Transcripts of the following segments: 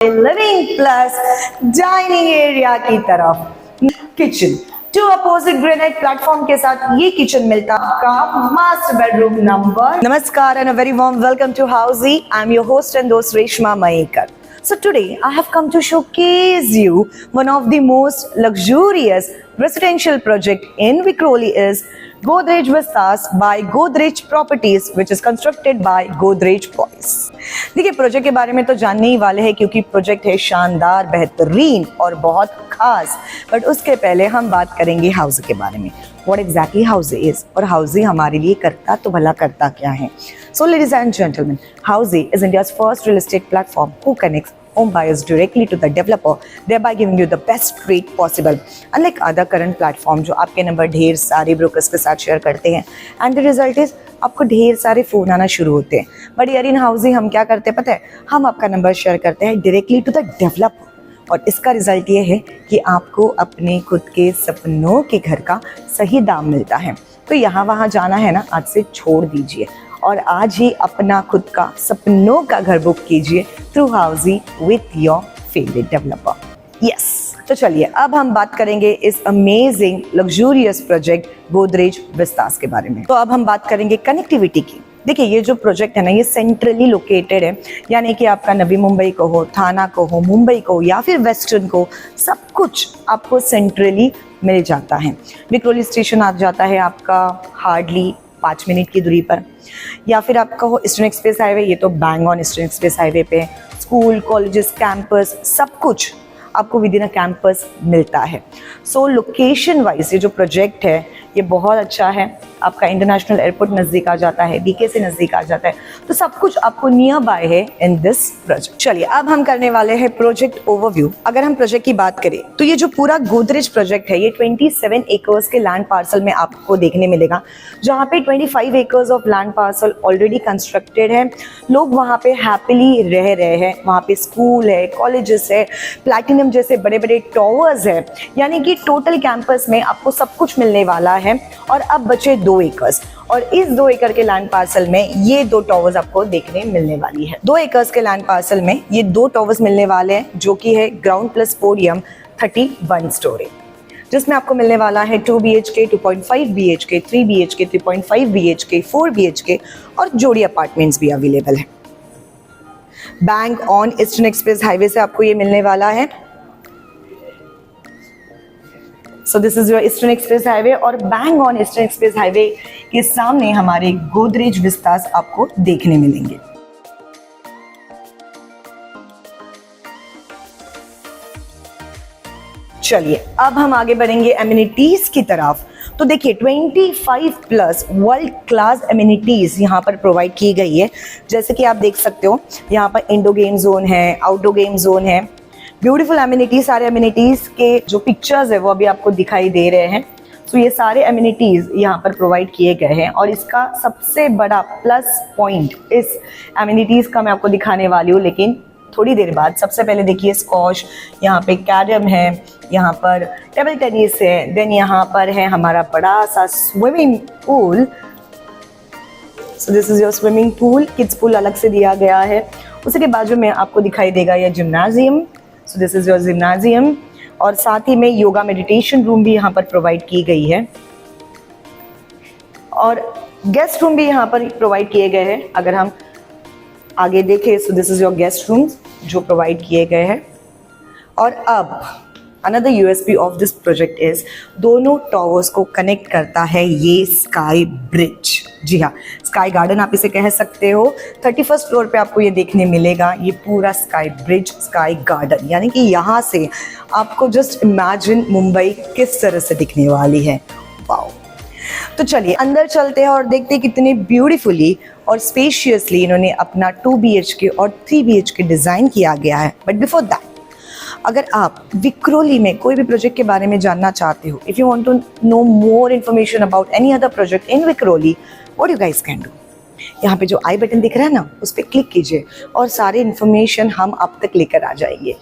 Living plus dining area की तरफ kitchen to opposite granite platform के साथ ये किचन मिलता आपका मास्टर बेडरूम नंबर। नमस्कार and a very warm welcome to Housey. I'm your host and host Reshma Maekar. So today I have come to showcase you one of the most luxurious residential project in Vikhroli is Godrej Vistas by Godrej Properties, which is constructed by Godrej Boys. देखिए project के बारे में तो जानने ही वाले हैं क्योंकि project है शानदार, बेहतरीन और बहुत खास। बट उसके पहले हम बात करेंगे हाउसी के बारे में। What exactly Housey is और हाउसी हमारे लिए करता तो भला करता क्या है। So ladies and gentlemen, Housey is India's first real estate platform who connects home buyers directly to the developer, thereby giving you the best rate possible. Unlike other current platform जो आपके नंबर ढेर सारे brokers के साथ share करते हैं and the result is आपको ढेर सारे फ़ोन आना शुरू होते हैं। बट यार इन हाउसी हम क्या करते हैं पता है, हम आपका नंबर शेयर करते हैं डायरेक्टली टू द डेवलपर और इसका रिजल्ट ये है कि आपको अपने खुद के सपनों के घर का सही दाम मिलता है। तो यहाँ वहाँ जाना है ना, आज से छोड़ दीजिए और आज ही अपना खुद का सपनों का घर बुक कीजिए थ्रू हाउसी with your favourite developer. Yes, तो चलिए अब हम बात करेंगे इस amazing luxurious project Godrej Vistas के बारे में। तो अब हम बात करेंगे कनेक्टिविटी की। देखिए ये जो प्रोजेक्ट है ना, ये सेंट्रली लोकेटेड है, यानी कि आपका नवी मुंबई को हो, थाना को हो, मुंबई को या फिर वेस्टर्न को, सब कुछ आपको सेंट्रली मिल जाता है। विक्रोली स्टेशन आ जाता है आपका हार्डली 5 मिनट की दूरी पर, या फिर आपका हो ईस्टर्न एक्सप्रेस हाईवे, ये तो bang on Eastern Express highway पे स्कूल, कॉलेजेस, कैंपस सब कुछ आपको विद इन अ कैंपस मिलता है। सो लोकेशन वाइज ये जो प्रोजेक्ट है ये बहुत अच्छा है। आपका इंटरनेशनल एयरपोर्ट नज़दीक आ जाता है, बीके से नज़दीक आ जाता है, तो सब कुछ आपको नियर बाय है इन दिस प्रोजेक्ट। चलिए अब हम करने वाले हैं प्रोजेक्ट ओवरव्यू। अगर हम प्रोजेक्ट की बात करें तो ये जो पूरा गोदरेज प्रोजेक्ट है ये 27 एकर्स के लैंड पार्सल में आपको देखने मिलेगा, जहाँ पे 25 acres of land parcel already constructed है। लोग वहाँ पे हैप्पीली रह रहे हैं, वहाँ पे स्कूल है, कॉलेजेस है, प्लैटिनम जैसे बड़े बड़े टावर्स है, यानी कि टोटल कैंपस में आपको सब कुछ मिलने वाला है। और अब बचे 2 एकर्स और इस 2 एकड़ के लैंड पार्सल में ये 2 टावर्स आपको देखने मिलने वाली है। 2 एकर्स के लैंड पार्सल में ये 2 टावर्स मिलने वाले हैं जो कि है ग्राउंड प्लस पोडियम 31 स्टोरी, जिसमें आपको मिलने वाला है 2 BHK, 2.5 BHK, 3 BHK, 3.5 BHK, 4 BHK और जोड़ी अपार्टमेंट्स भी अवेलेबल है। Bang on Eastern Express Highway से आपको ये मिलने वाला है। So this is your Eastern Express Highway और bang on Eastern Express Highway के सामने हमारे गोदरेज विस्तास आपको देखने मिलेंगे। चलिए अब हम आगे बढ़ेंगे एमिनिटीज की तरफ। तो देखिए 25 प्लस वर्ल्ड क्लास एमिनिटीज यहाँ पर प्रोवाइड की गई है। जैसे कि आप देख सकते हो यहाँ पर इंडोर गेम जोन है, आउटडोर गेम जोन है, ब्यूटीफुल एमिनिटीज। सारे एमिनिटीज के जो पिक्चर्स है वो अभी आपको दिखाई दे रहे हैं। तो ये सारे एमिनिटीज यहाँ पर प्रोवाइड किए गए हैं और इसका सबसे बड़ा प्लस पॉइंट इस एमिनिटीज का मैं आपको दिखाने वाली हूँ, लेकिन थोड़ी देर बाद। सबसे पहले देखिए स्क्वॉश, यहाँ पे कैरम है, यहाँ पर टेबल टेनिस है, देन यहाँ पर है हमारा बड़ा सा swimming pool. So this is your swimming pool, kids pool अलग से दिया गया है। उसी के बाजू में आपको दिखाई देगा यह gymnasium. So this is your gymnasium और साथ ही में योगा मेडिटेशन रूम भी यहाँ पर प्रोवाइड की गई है और गेस्ट रूम भी यहाँ पर प्रोवाइड किए गए हैं। अगर हम आगे देखें सो this is your guest room जो प्रोवाइड किए गए हैं। और अब another USP of this project is दोनों टावर्स को कनेक्ट करता है ये स्काई ब्रिज। जी हाँ, स्काई गार्डन आप इसे कह सकते हो। 31st फ्लोर पे आपको ये देखने मिलेगा, ये पूरा स्काई ब्रिज, स्काई गार्डन, यानी कि यहाँ से आपको जस्ट इमेजिन मुंबई किस तरह से दिखने वाली है। वाओ। तो चलिए अंदर चलते हैं और देखते हैं कितने ब्यूटीफुली और स्पेशियसली इन्होंने अपना 2 BHK और 3 BHK डिज़ाइन किया गया है। बट बिफोर दैट, अगर आप विक्रोली में कोई भी प्रोजेक्ट के बारे में जानना चाहते हो, if you want to know more information about any other project in Vikhroli, what you guys can do, यहाँ पे जो आई बटन दिख रहा है ना, उस पर क्लिक कीजिए और सारी इन्फॉर्मेशन हम आप तक लेकर आ जाएंगे।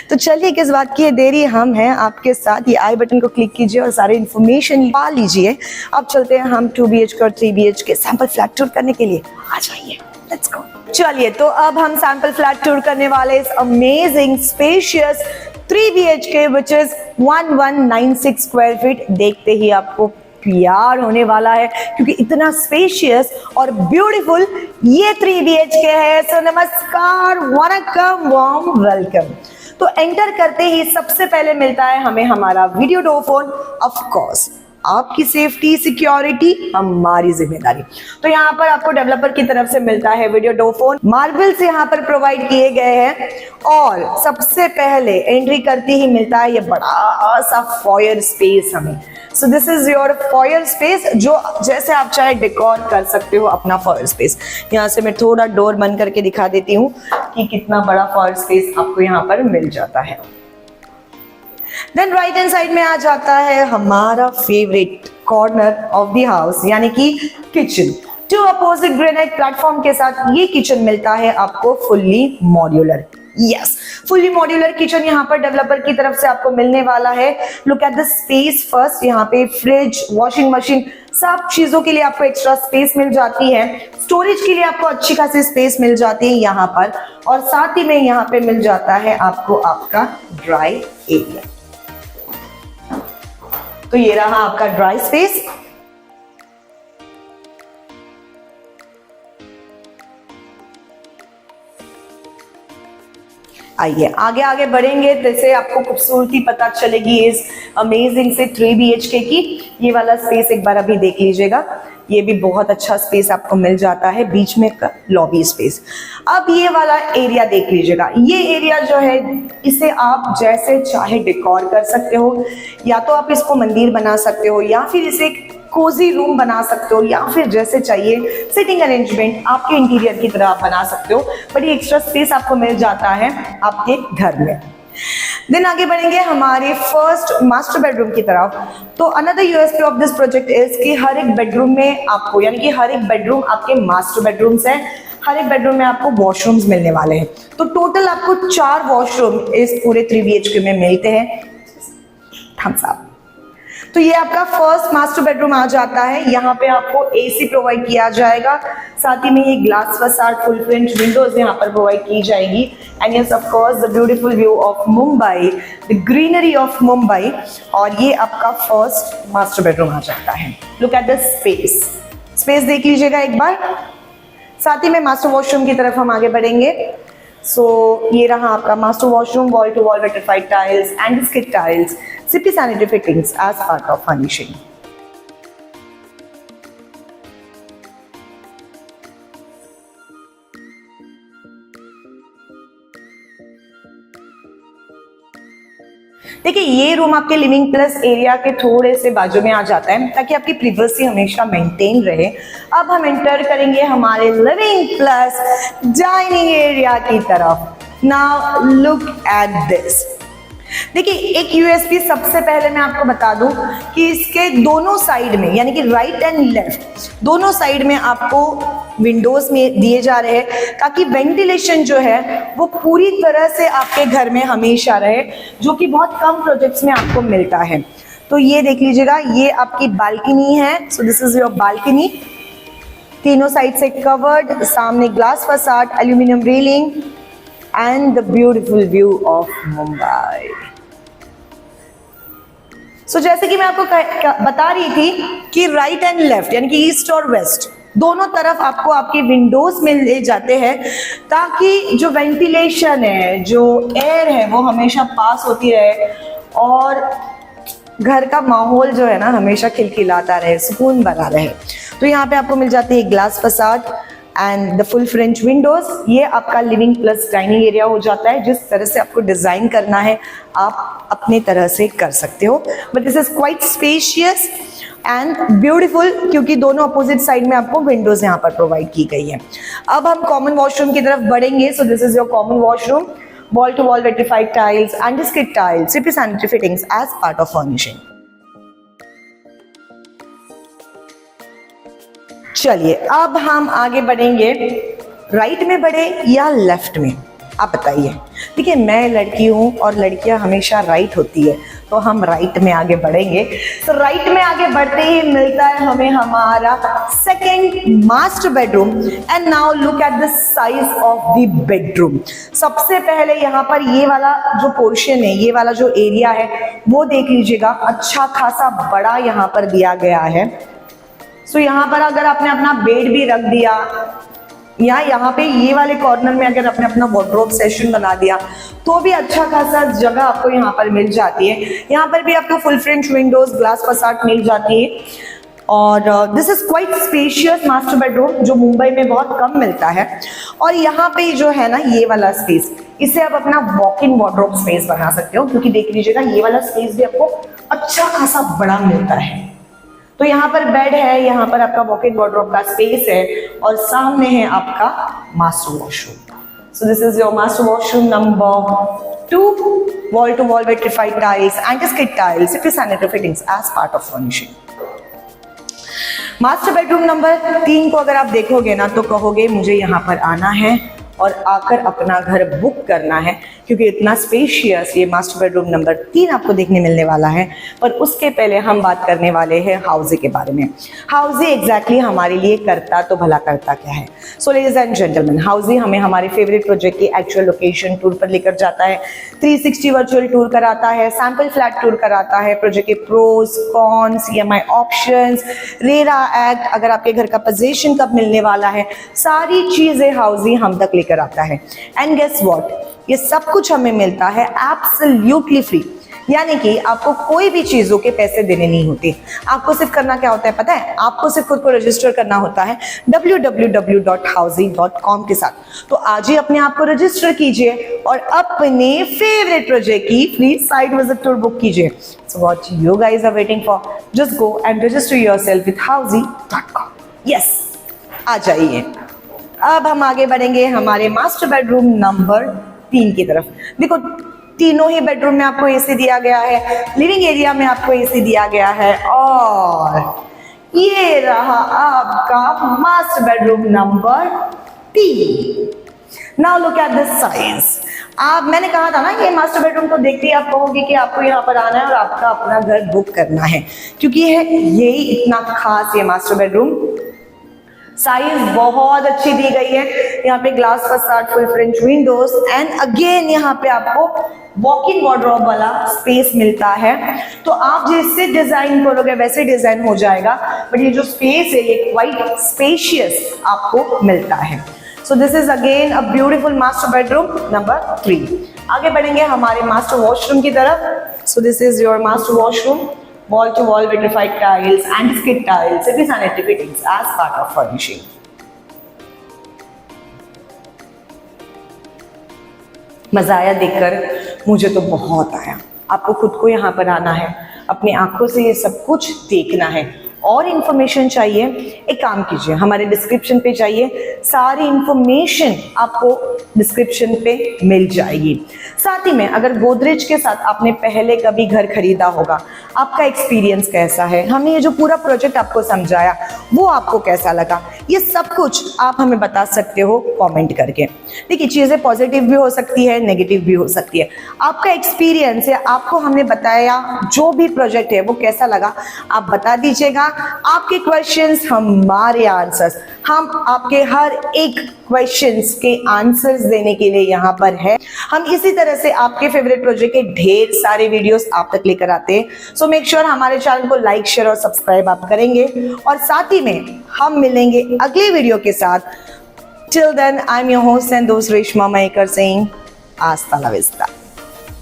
तो चलिए किस बात की देरी, हम हैं आपके साथ। ये आई बटन को क्लिक कीजिए और सारी इन्फॉर्मेशन पा लीजिए। अब चलते हैं हम 2 BHK और 3 BHK सैंपल फ्लैट टूर करने के लिए। आ जाइए। Let's go. चलिए, तो अब हम सैंपल फ्लैट टूर करने वाले इस amazing spacious 3 BHK which is 1196 square feet. देखते ही आपको प्यार होने वाला है क्योंकि इतना स्पेशियस और ब्यूटीफुल ये 3 BHK है। सो नमस्कार, वनकम, वार्म वेलकम। तो एंटर करते ही सबसे पहले मिलता है हमें हमारा video door phone. Of course आपकी सेफ्टी सिक्योरिटी हमारी जिम्मेदारी। तो यहाँ पर आपको डेवलपर की तरफ से मिलता है वीडियो डोर फोन, मार्बल्स यहाँ पर प्रोवाइड किए गए हैं। और सबसे पहले एंट्री करते ही मिलता है ये बड़ा सा फॉयर स्पेस हमें। सो this is your foyer space, जो जैसे आप चाहे डेकोर कर सकते हो अपना फॉयर स्पेस। यहाँ से मैं थोड़ा डोर बंद करके दिखा देती हूँ कि कितना बड़ा फॉयर स्पेस आपको यहाँ पर मिल जाता है। देन राइट हैंड साइड में आ जाता है हमारा favourite corner of the house, यानी कि किचन। 2 अपोजिट ग्रेनाइट प्लेटफॉर्म के साथ ये किचन मिलता है आपको fully modular. Yes, fully modular kitchen यहाँ पर डेवलपर की तरफ से आपको मिलने वाला है। Look at the space first. यहाँ पे फ्रिज, वॉशिंग मशीन, सब चीजों के लिए आपको एक्स्ट्रा स्पेस मिल जाती है। स्टोरेज के लिए आपको अच्छी खासी स्पेस मिल जाती है यहाँ पर। और साथ ही में यहाँ पे मिल जाता है आपको आपका ड्राई एरिया। तो ये रहा आपका ड्राई स्पेस। आइए आगे आगे बढ़ेंगे, जैसे आपको खूबसूरती पता चलेगी इस अमेजिंग से 3 BHK की। ये वाला स्पेस एक बार अभी देख लीजिएगा, ये भी बहुत अच्छा स्पेस आपको मिल जाता है, बीच में का लॉबी स्पेस। अब ये वाला एरिया देख लीजिएगा। ये एरिया जो है इसे आप जैसे चाहे डेकोर कर सकते हो, या तो आप इसको मंदिर बना सकते हो, या फिर इसे कोजी रूम बना सकते हो, या फिर जैसे चाहिए सिटिंग अरेंजमेंट आपके इंटीरियर की तरह आप बना सकते हो। बट ये एक्स्ट्रा स्पेस आपको मिल जाता है आपके घर में। देन आगे बढ़ेंगे हमारे फर्स्ट मास्टर बेडरूम की तरफ। तो another USP of this project is कि हर एक बेडरूम में आपको, यानी कि हर एक बेडरूम आपके मास्टर बेडरूम्स हैं। हर एक बेडरूम में आपको वॉशरूम्स मिलने वाले हैं। तो टोटल आपको 4 वॉशरूम इस पूरे 3 BHK में मिलते हैं। Thumbs up. तो ये आपका फर्स्ट मास्टर बेडरूम आ जाता है। यहाँ पे आपको एसी प्रोवाइड किया जाएगा, साथ ही में ये glass facade full French Windows यहाँ पर प्रोवाइड की जाएगी। And yes of course the beautiful view of Mumbai, the greenery of Mumbai. और ये आपका फर्स्ट मास्टर बेडरूम आ जाता है। Look at the space, space देख लीजिएगा एक बार। साथ ही में मास्टर वॉशरूम की तरफ हम आगे बढ़ेंगे। सो ये रहा आपका master washroom, wall to wall vitrified tiles and skid tiles, CP sanitary fittings as part of furnishing. देखिए, ये रूम आपके लिविंग प्लस एरिया के थोड़े से बाजू में आ जाता है ताकि आपकी प्रिवेसी हमेशा मेंटेन रहे। अब हम एंटर करेंगे हमारे लिविंग प्लस डाइनिंग एरिया की तरफ। Now look at this. देखिए, एक यूएसपी सबसे पहले मैं आपको बता दूं कि इसके दोनों साइड में, यानी कि राइट एंड लेफ्ट दोनों साइड में आपको विंडोज में दिए जा रहे हैं ताकि वेंटिलेशन जो है वो पूरी तरह से आपके घर में हमेशा रहे, जो कि बहुत कम प्रोजेक्ट्स में आपको मिलता है। तो ये देख लीजिएगा, ये आपकी बालकनी है। So this is your balcony, तीनों साइड से कवर्ड, सामने glass facade, aluminium railing and the beautiful view of Mumbai. So जैसे कि मैं आपको बता रही थी कि राइट एंड लेफ्ट, यानी कि ईस्ट और वेस्ट दोनों तरफ आपको आपके विंडोज मिल जाते हैं ताकि जो वेंटिलेशन है, जो एयर है, वो हमेशा पास होती रहे और घर का माहौल जो है ना हमेशा खिलखिलाता रहे, सुकून बना रहे। तो यहाँ पे आपको मिल जाती है glass facade and the full French Windows. ये आपका लिविंग प्लस डाइनिंग एरिया हो जाता है। जिस तरह से आपको डिजाइन करना है आप अपने तरह से कर सकते हो, but this is quite spacious and beautiful क्योंकि दोनों अपोजिट साइड में आपको विंडोज यहाँ पर प्रोवाइड की गई है। अब हम कॉमन वॉशरूम की तरफ बढ़ेंगे। So this is your common washroom, wall to wall vitrified tiles and skid tiles, CP sanitary fittings as part of furnishing. चलिए अब हम आगे बढ़ेंगे, राइट में बढ़े या लेफ्ट में, आप बताइए। देखिए, मैं लड़की हूँ और लड़कियाँ हमेशा राइट होती है, तो हम राइट में आगे बढ़ेंगे। तो राइट में आगे बढ़ते ही मिलता है हमें हमारा second master bedroom. And now look at the size of the bedroom. सबसे पहले यहाँ पर ये वाला जो पोर्शन है, ये वाला जो एरिया है वो देख लीजिएगा, अच्छा खासा बड़ा यहाँ पर दिया गया है। सो यहाँ पर अगर आपने अपना बेड भी रख दिया या यहाँ पे ये वाले कॉर्नर में अगर आपने अपना वार्डरोब सेशन बना दिया तो भी अच्छा खासा जगह आपको यहाँ पर मिल जाती है। यहाँ पर भी आपको full French windows, glass facade मिल जाती है। और this is quite spacious master bedroom जो मुंबई में बहुत कम मिलता है। और यहाँ पे जो है ना ये वाला स्पेस, इसे आप अपना वॉक इन वार्डरोब स्पेस बना सकते हो, क्योंकि देख लीजिएगा ये वाला स्पेस भी आपको अच्छा खासा बड़ा मिलता है। तो यहाँ पर बेड है, यहाँ पर आपका वॉक इन वार्डरोब का स्पेस है और सामने है आपका master washroom. So this is your master washroom number 2, wall to wall vitrified tiles, anti-skid tiles, city sanitary fittings as part of furnishing। Master bedroom number 3 को अगर आप देखोगे ना तो कहोगे मुझे यहाँ पर आना है और आकर अपना घर बुक करना है, क्योंकि इतना स्पेशियस ये मास्टर बेडरूम नंबर 3 आपको देखने मिलने वाला है। पर उसके पहले हम बात करने वाले हैं हाउजी के बारे में। हाउजी एग्जैक्टली हमारे लिए करता तो भला करता क्या है। So ladies and gentleman, housie हमें हमारे फेवरेट प्रोजेक्ट की एक्चुअल लोकेशन टूर पर लेकर जाता है, 360 वर्चुअल टूर कराता है, सैंपल फ्लैट टूर कराता है, प्रोजेक्ट के pros cons, EMI options, RERA act, अगर आपके घर का पोजीशन कब मिलने वाला है, सारी चीजें हाउजी हम तक लेकर आता है। एंड गेस व्हाट, ये सब कुछ हमें मिलता है एब्सोल्युटली फ्री, यानी कि आपको कोई भी चीजों के पैसे देने नहीं होते। आपको सिर्फ करना क्या होता है पता है, आपको सिर्फ खुद को रजिस्टर करना होता है www.housing.com के साथ। तो आज ही अपने आप को रजिस्टर कीजिए और अपने फेवरेट प्रोजेक्ट की free site visit tour book कीजिए। So what you guys are waiting for, just go and register yourself with housing.com। Yes, आ जाइए। अब हम आगे बढ़ेंगे हमारे मास्टर बेडरूम नंबर 3 की तरफ। देखो, तीनों ही बेडरूम में आपको एसी दिया गया है, लिविंग एरिया में आपको एसी दिया गया है, और ये रहा आपका master bedroom number 3। Now look at the size. आप, मैंने कहा था ना ये मास्टर बेडरूम को देखते ही आप कहोगे कि आपको यहाँ पर आना है और आपका अपना घर बुक करना है, क्योंकि यही इतना खास ये मास्टर बेडरूम। साइज बहुत अच्छी दी गई है, यहाँ पे glass facade, full French Windows, and again यहाँ पे आपको वॉक इन वार्डरोब वाला स्पेस मिलता है। तो आप जैसे डिजाइन करोगे वैसे डिजाइन हो जाएगा, बट ये जो स्पेस है ये क्वाइट स्पेशियस आपको मिलता है। So this is again a beautiful master bedroom number 3। आगे बढ़ेंगे हमारे मास्टर वॉशरूम की तरफ। सो this is your master washroom, wall to wall vitrified tiles, anti-skid tiles, city sanitary fittings as part of furnishing। मजा आया देखकर, मुझे तो बहुत आया। आपको खुद को यहाँ पर आना है, अपनी आंखों से ये सब कुछ देखना है। और इन्फॉर्मेशन चाहिए, एक काम कीजिए, हमारे डिस्क्रिप्शन पे जाइए, सारी इंफॉर्मेशन आपको डिस्क्रिप्शन पे मिल जाएगी। साथ ही में अगर गोदरेज के साथ आपने पहले कभी घर खरीदा होगा, आपका एक्सपीरियंस कैसा है, हमने ये जो पूरा प्रोजेक्ट आपको समझाया वो आपको कैसा लगा, ये सब कुछ आप हमें बता सकते हो कमेंट करके। देखिए, चीज़ें पॉजिटिव भी हो सकती है, नेगेटिव भी हो सकती है। आपका एक्सपीरियंस है, आपको हमने बताया जो भी प्रोजेक्ट है वो कैसा लगा, आप बता दीजिएगा। आपके क्वेश्चंस हमारे आंसर्स, हम आपके हर एक क्वेश्चंस के आंसर्स देने के लिए यहाँ पर है। हम इसी तरह से आपके फेवरेट प्रोजेक्ट के ढेर सारे वीडियोस आप तक लेकर आते हैं। सो मेक श्योर हमारे चैनल को लाइक, शेयर और सब्सक्राइब आप करेंगे, और साथ ही में हम मिलेंगे अगले वीडियो के साथ। Till then, I am your host and दोस्त Reshma Mayekar saying hasta la vista।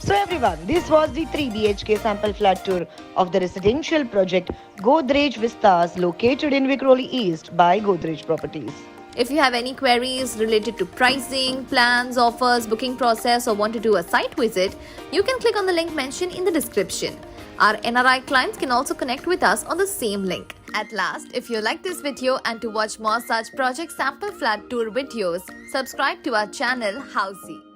So everyone, this was the 3 BHK sample flat tour of the residential project Godrej Vistas located in Vikhroli East by Godrej Properties. If you have any queries related to pricing, plans, offers, booking process, or want to do a site visit, you can click on the link mentioned in the description. Our NRI clients can also connect with us on the same link. At last, if you like this video and to watch more such project sample flat tour videos, subscribe to our channel Housey.